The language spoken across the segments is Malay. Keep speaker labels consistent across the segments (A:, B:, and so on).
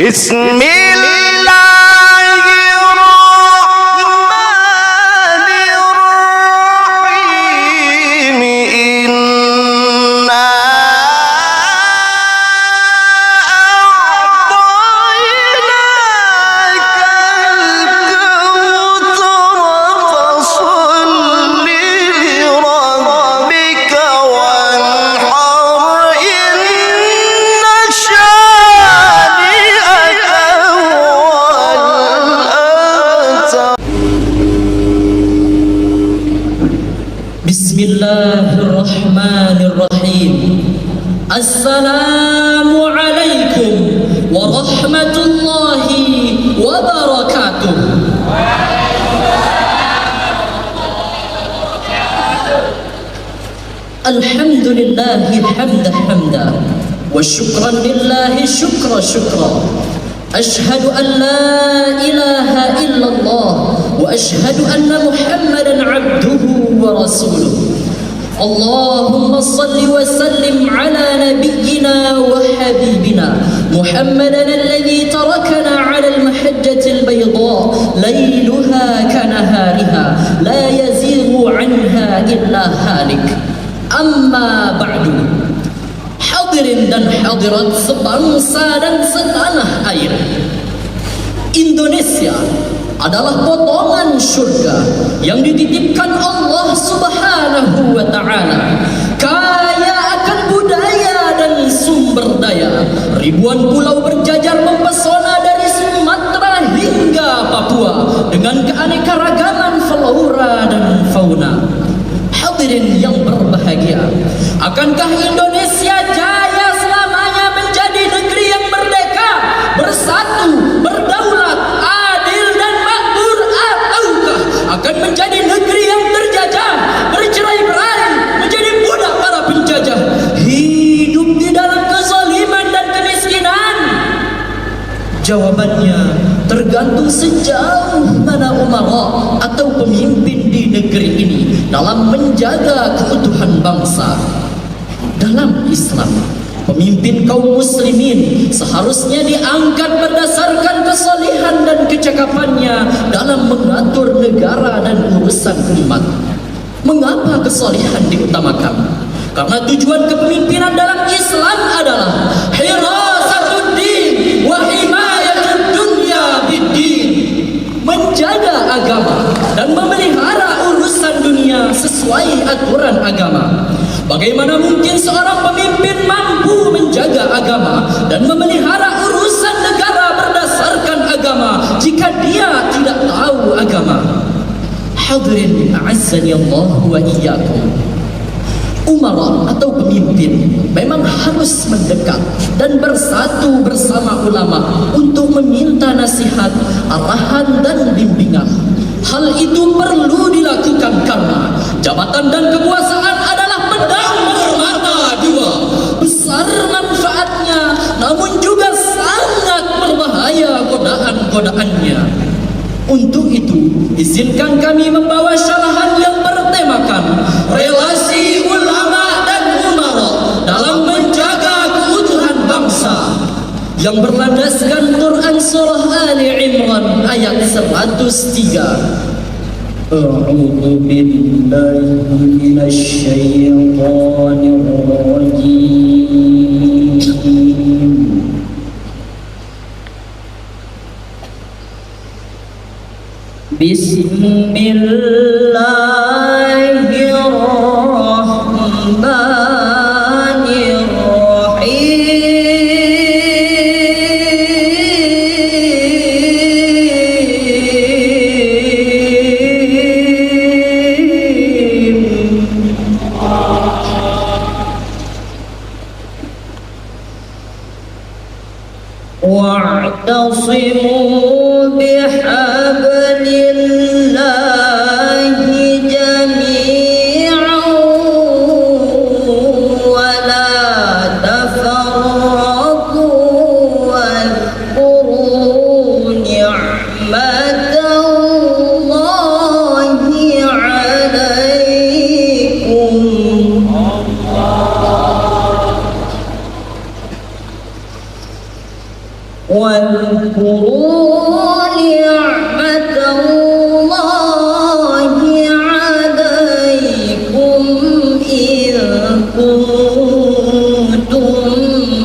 A: Bismillahirrahmanirrahim. Inna a'tainakal kautsar fasalli lirabbika wanhar inna syani'aka huwal abtar.
B: Bismillahirrahmanirrahim. Assalamualaikum warahmatullahi wabarakatuh. Alhamdulillahi hamda hamda wa syukran lillahi syukra syukra. Ashhadu an la ilaha illallah wa ashhadu anna Muhammadan abduhu wa rasuluh. Allahumma salli wa sallim ala nabiyyina wa habibina Muhammadan alladhi tarakana ala al-mahajjati al-bayda layluha kanahariha la yazighu anha illa halik. Amma ba'du. Hadirin dan hadirat sebangsa dan setanah air, Indonesia adalah potongan surga yang dititipkan Allah Subhanahu wa ta'ala. Kaya akan budaya dan sumber daya, ribuan pulau berjajar mempesona dari Sumatera hingga Papua dengan keanekaragaman flora dan fauna. Hadirin yang berbahagia, akankah Indonesia jaya selamanya menjadi negeri yang merdeka, bersatu, berdaulat, adil dan makmur, ataukah akan menjadi negeri yang terjajah, bercerai-berai, menjadi budak para penjajah, hidup di dalam kezaliman dan kemiskinan? Jawabannya tergantung sejauh mana umara atau pemimpin di negeri ini dalam menjaga keutuhan bangsa. Dalam Islam, pemimpin kaum muslimin seharusnya diangkat berdasarkan kesalehan dan kecakapannya dalam mengatur negara dan urusan umat. Mengapa kesalehan diutamakan? Karena tujuan kepemimpinan dalam Islam adalah hirasatud din wa himayatud dunya bid-din, menjaga agama dan memelihara urusan dunia sesuai aturan agama. Bagaimana mungkin seorang pemimpin mampu menjaga agama dan memelihara urusan negara berdasarkan agama jika dia tidak tahu agama? Hadirin a'azzani Allah wa iyyakum. Umara atau pemimpin memang harus mendekat dan bersatu bersama ulama untuk meminta nasihat, arahan dan bimbingan. Hal itu perlu dilakukan karena jabatan dan kekuasaan adalah pedang bermata dua, besar manfaatnya namun juga sangat berbahaya godaan-godaannya. Untuk itu, izinkan kami membawa syarahan yang bertemakan relasi ulama dan umara dalam menjaga keutuhan bangsa, yang berlandaskan Quran surah Ali Imran ayat 103. A'udzu billahi minasy syaithanir rajim.
C: Wa'tasimu bihablillahi jami'an wa la tafarraqu wadhkuru ni'matallahi 'alaikum. Allah واذكروا نعمة الله عليكم إذ كنتم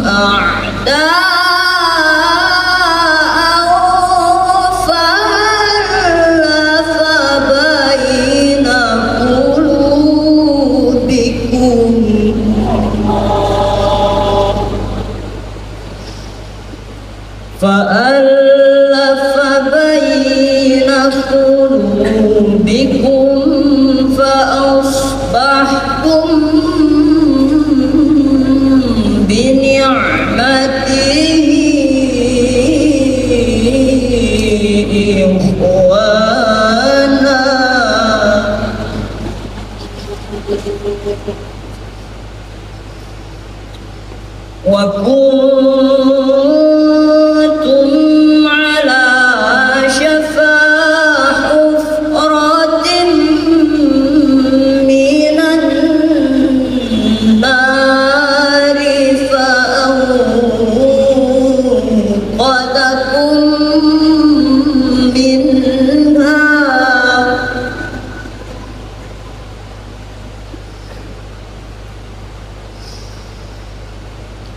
C: أعداء فألف بين قلوبكم فأصبحتم بنعمته إخوانا وكنتم على شفا حفرة من النار فأنقذكم منها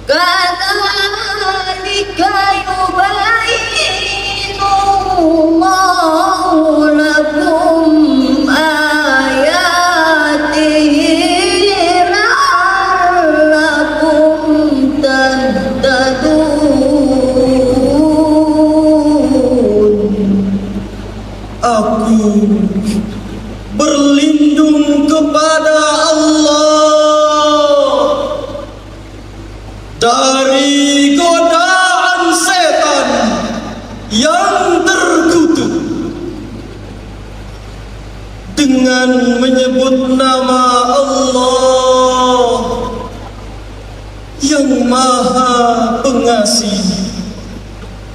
C: كذلك يبين الله لكم آياته لعلكم تهتدون.
B: Aku berlindung kepada Allah dari godaan setan yang terkutuk dengan menyebut nama Allah yang Maha Pengasih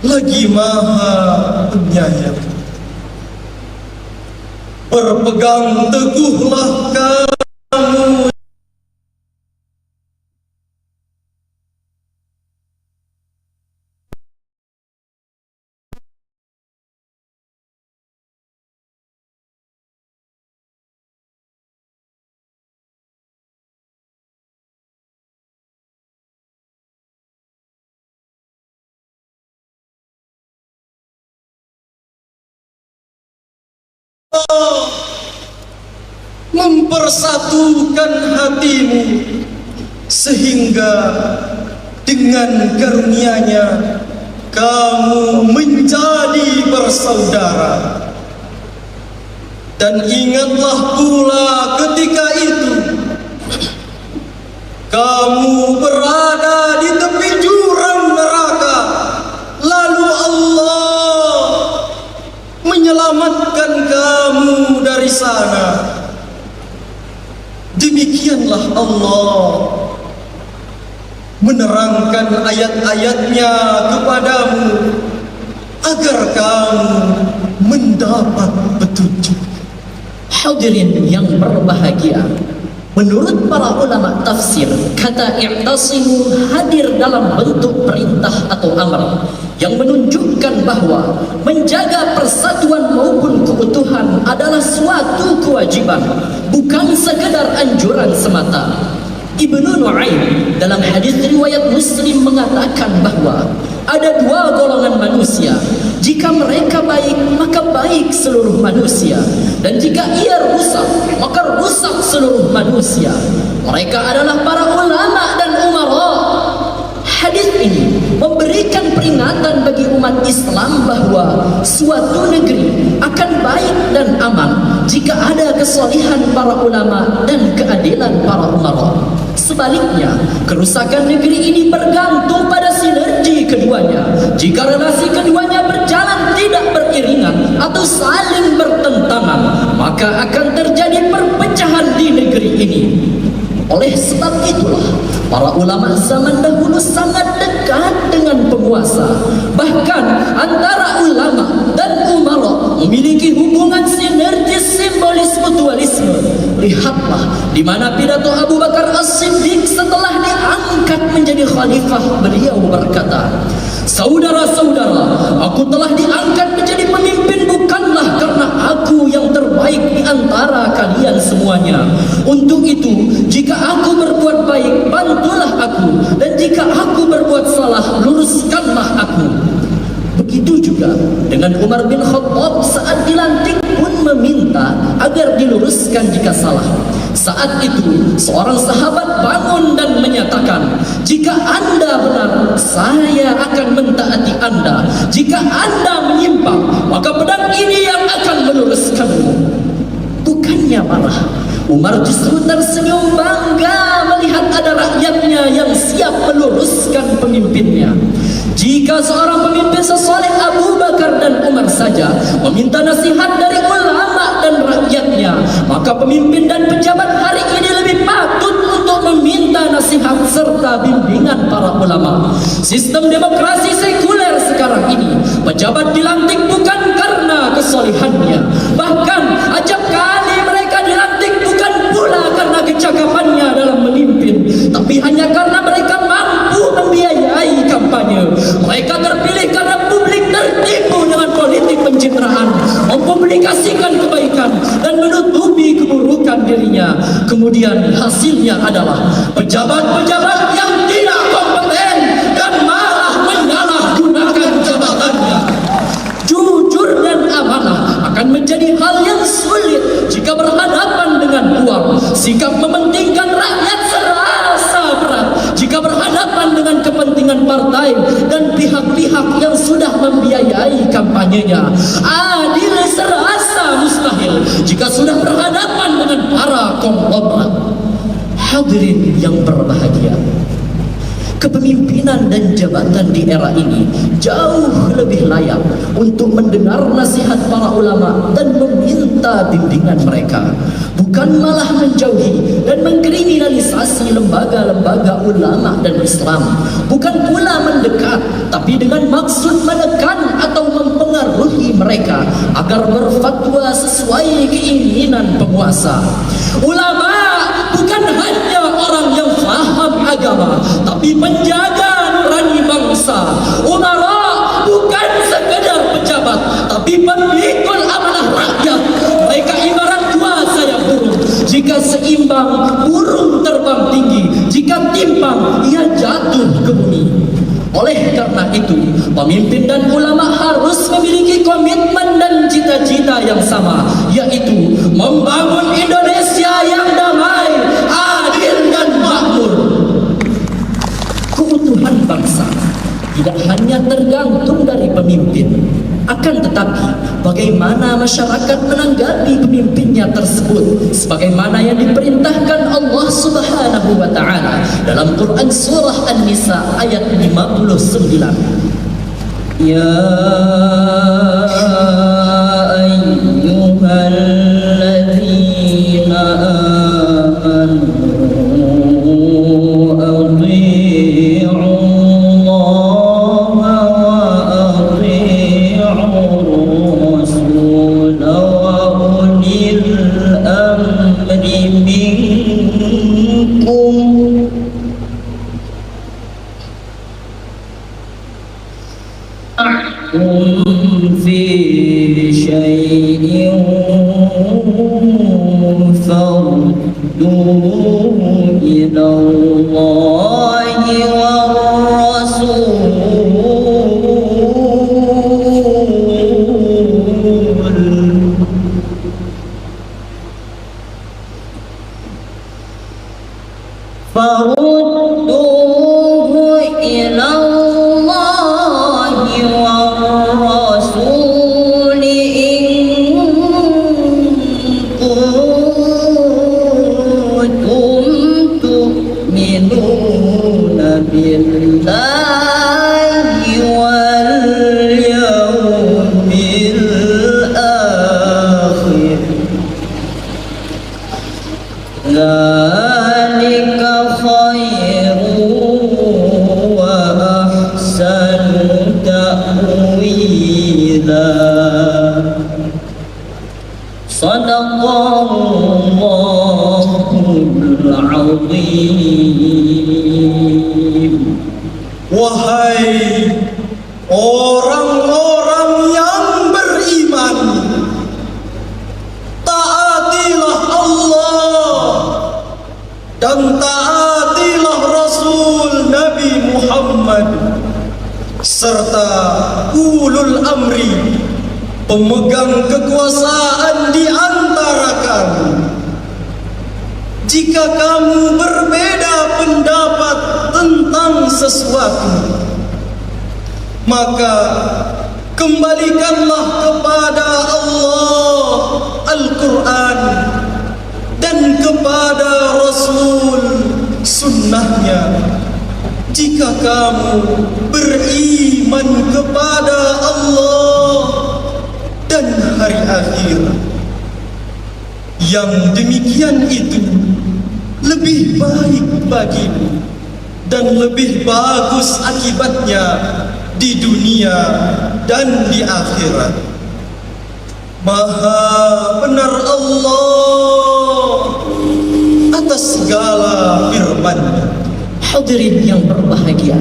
B: lagi Maha Penyayang. Berpegang teguhlah kamu mempersatukan hatimu sehingga dengan karunia-Nya kamu menjadi bersaudara. Dan ingatlah pula ketika itu kamu berada di tepi jurang neraka, lalu Allah menyelamatkan kamu dari sana. Demikianlah Allah menerangkan ayat-ayat-Nya kepadamu agar kamu mendapat petunjuk. Hadirin yang berbahagia, menurut para ulama tafsir, kata i'tasimu hadir dalam bentuk perintah atau amar yang menunjukkan bahwa menjaga persatuan maupun keutuhan adalah suatu kewajiban, bukan sekedar anjuran semata. Ibnu Nu'aim dalam hadis riwayat Muslim mengatakan bahwa ada dua golongan manusia. Jika mereka baik, maka baik seluruh manusia, dan jika ia rusak, maka rusak seluruh manusia. Mereka adalah para ulama dan umara. Hadis ini memberikan peringatan bagi umat Islam bahwa suatu negeri akan baik dan aman jika ada kesalehan para ulama dan keadilan para umara. Sebaliknya, kerusakan negeri ini bergantung pada sinergi keduanya. Jika relasi keduanya berjalan tidak beriringan atau saling bertentangan, maka akan terjadi perpecahan di negeri ini. Oleh sebab itulah para ulama zaman dahulu sangat dekat dengan penguasa. Bahkan antara ulama dan umara memiliki hubungan sinergis simbolis mutualisme. Lihatlah di mana pidato Abu Bakar As-Siddiq setelah diangkat menjadi khalifah, beliau berkata, Saudara-saudara, aku telah diangkat menjadi pemimpin bukanlah karena aku yang terbaik di antara kalian semuanya. Untuk itu, jika aku berbuat baik, bantulah aku, dan jika aku berbuat salah, luruskanlah aku. Begitu juga dengan Umar bin Khattab saat dilantik pun meminta agar diluruskan jika salah. Saat itu seorang sahabat bangun dan menyatakan, jika Anda benar, saya akan mentaati Anda. Jika Anda menyimpang, maka pedang ini yang akan meluruskanmu. Bukannya marah, Umar justru tersenyum bangga melihat ada rakyatnya yang siap meluruskan pemimpinnya. Jika seorang pemimpin sesoleh Abu Bakar dan Umar saja meminta nasihat dari ulama dan rakyatnya, maka pemimpin dan pejabat hari ini lebih patut untuk meminta nasihat serta bimbingan para ulama. Sistem demokrasi sekuler sekarang ini, pejabat dilantik bukan karena kesolehannya, bahkan acap kali mereka dilantik bukan pula karena kecakapannya dalam memimpin, tapi hanya karena mereka mampu membiayai kampanye. Mereka terpilih karena publik tertipu dengan politik pencitraan, mempublikasikan kebaikan dan menutupi keburukan dirinya. Kemudian hasilnya adalah pejabat-pejabat yang tidak kompeten dan malah menyalahgunakan jabatannya. Jujur dan amanah akan menjadi hal yang sulit jika berhadapan dengan uang. Sikap mementingkan rakyat serasa berat jika berhadapan dengan kepentingan partai dan pihak-pihak yang sudah membiayai kampanyenya. Adil serasa mustahil jika sudah berhadapan dengan para konglomerat. Hadirin yang berbahagia, kepemimpinan dan jabatan di era ini jauh lebih layak untuk mendengar nasihat para ulama dan meminta bimbingan mereka, bukan malah menjauhi dan mengkriminalisasi lembaga-lembaga ulama dan Islam. Bukan pula mendekat, tapi dengan maksud menekan atau mempengaruhi mereka agar berfatwa sesuai keinginan penguasa. Ulama bukan hanya orang yang faham agama, tapi penjaga nurani bangsa. Umara bukan sekedar pejabat, tapi pemikul amanah rakyat. Mereka ibarat dua sayap burung. Jika seimbang, burung terbang tinggi. Jika timpang, ia jatuh ke bumi. Oleh karena itu, pemimpin dan ulama harus memiliki komitmen dan cita-cita yang sama, yaitu membangun Indonesia yang damai, adil dan makmur. Keutuhan bangsa tidak hanya tergantung dari pemimpin, akan tetapi bagaimana masyarakat menanggapi pemimpinnya tersebut, sebagaimana yang diperintahkan Allah Subhanahu wa taala dalam Quran surah An-Nisa ayat 59. Ya ayyuhalladzina amanu في شيء فردوه إلى الله والرسول فردوه إلى الله والرسول إن كنتم تؤمنون بالله واليوم الآخر ذلك خير وأحسن تأويلا صدق الله العظيم.
D: Wahai
B: serta ulul amri, pemegang kekuasaan di antara kamu. Jika kamu berbeda pendapat tentang sesuatu, maka kembalikanlah kepada Allah Al-Quran dan kepada Rasul sunnahnya. Jika kamu beriman kepada Allah dan hari akhir, yang demikian itu lebih baik bagimu dan lebih bagus akibatnya di dunia dan di akhirat. Maha benar Allah atas segala firman-Nya.
D: Hadirin yang berbahagia,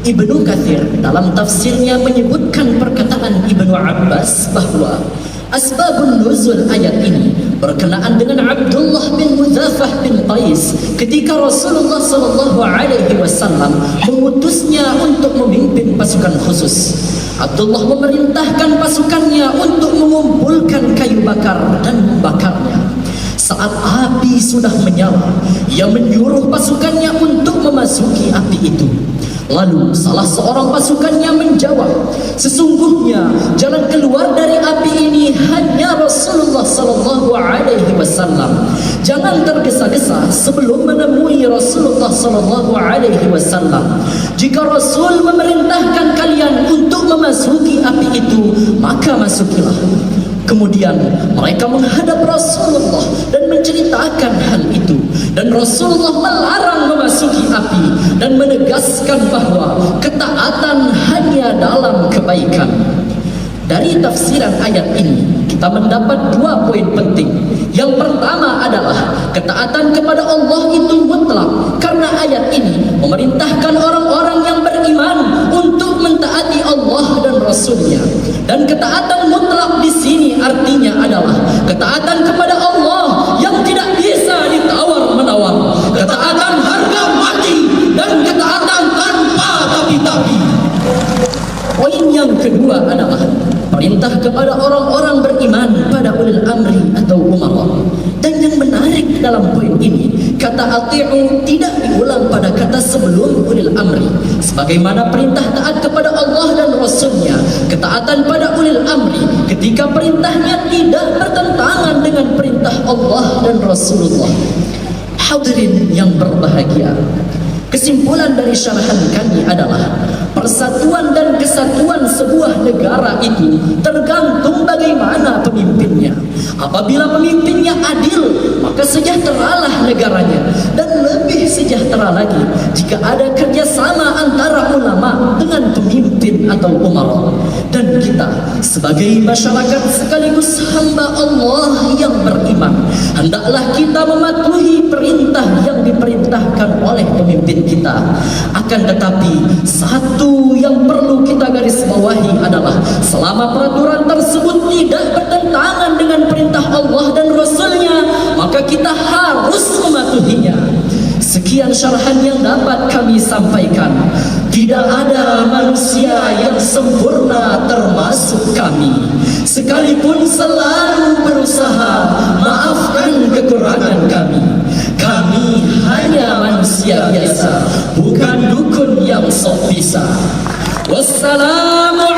D: Ibnu Katsir dalam tafsirnya menyebutkan perkataan Ibnu Abbas bahwa asbabun nuzul ayat ini berkenaan dengan Abdullah bin Hudzafah bin Qais ketika Rasulullah sallallahu alaihi wasallam mengutusnya untuk memimpin pasukan khusus. Abdullah memerintahkan pasukannya untuk mengumpulkan kayu bakar dan membakarnya. Saat api sudah menyala, ia menyuruh pasukannya untuk memasuki api itu. Lalu salah seorang pasukannya menjawab, sesungguhnya jalan keluar dari api ini hanya Rasulullah sallallahu alaihi wasallam. Jangan tergesa-gesa sebelum menemui Rasulullah sallallahu alaihi wasallam. Jika Rasul memerintahkan kalian untuk memasuki api itu, maka masukilah. Kemudian mereka menghadap Rasulullah dan menceritakan hal itu, dan Rasulullah melarang memasuki api dan menegaskan bahwa ketaatan hanya dalam kebaikan. Dari tafsiran ayat ini kita mendapat dua poin penting. Yang pertama adalah ketaatan kepada Allah itu mutlak, karena ayat ini memerintahkan orang-orang yang beriman untuk mentaati Allah dan Rasul-Nya. Dan ketaatan mutlak di sini artinya adalah ketaatan kepada Allah yang tidak bisa ditawar-menawar, ketaatan harga mati dan ketaatan tanpa tapi-tapi. Poin yang kedua adalah perintah kepada orang-orang beriman pada ulil amri atau umara. Dan yang menarik dalam poin ini, kata ati'u tidak diulang pada kata sebelum ulil amri. Sebagaimana perintah taat kepada Allah dan Rasul-Nya, ketaatan pada ulil amri ketika perintahnya tidak bertentangan dengan perintah Allah dan Rasulullah. Hadirin yang berbahagia, kesimpulan dari syarahan kami adalah persatuan dan kesatuan sebuah negara itu tergantung bagaimana pemimpinnya. Apabila pemimpinnya adil, maka sejahteralah negaranya, dan lebih sejahtera lagi jika ada kerjasama antara ulama dengan pemimpin atau umara. Dan kita sebagai masyarakat sekaligus hamba Allah yang beriman, hendaklah kita mematuhi perintah yang diperintahkan oleh pemimpin kita. Akan tetapi satu yang perlu kita garis bawahi adalah selama peraturan tersebut tidak bertentangan dengan perintah Allah dan Rasul-Nya, maka kita harus mematuhinya. Sekian syarahan yang dapat kami sampaikan. Tidak ada manusia yang sempurna termasuk kami. Sekalipun selalu berusaha maafkan kekurangan kami. Kami hanya manusia biasa, bukan dukun yang sok bisa. Wassalamualaikum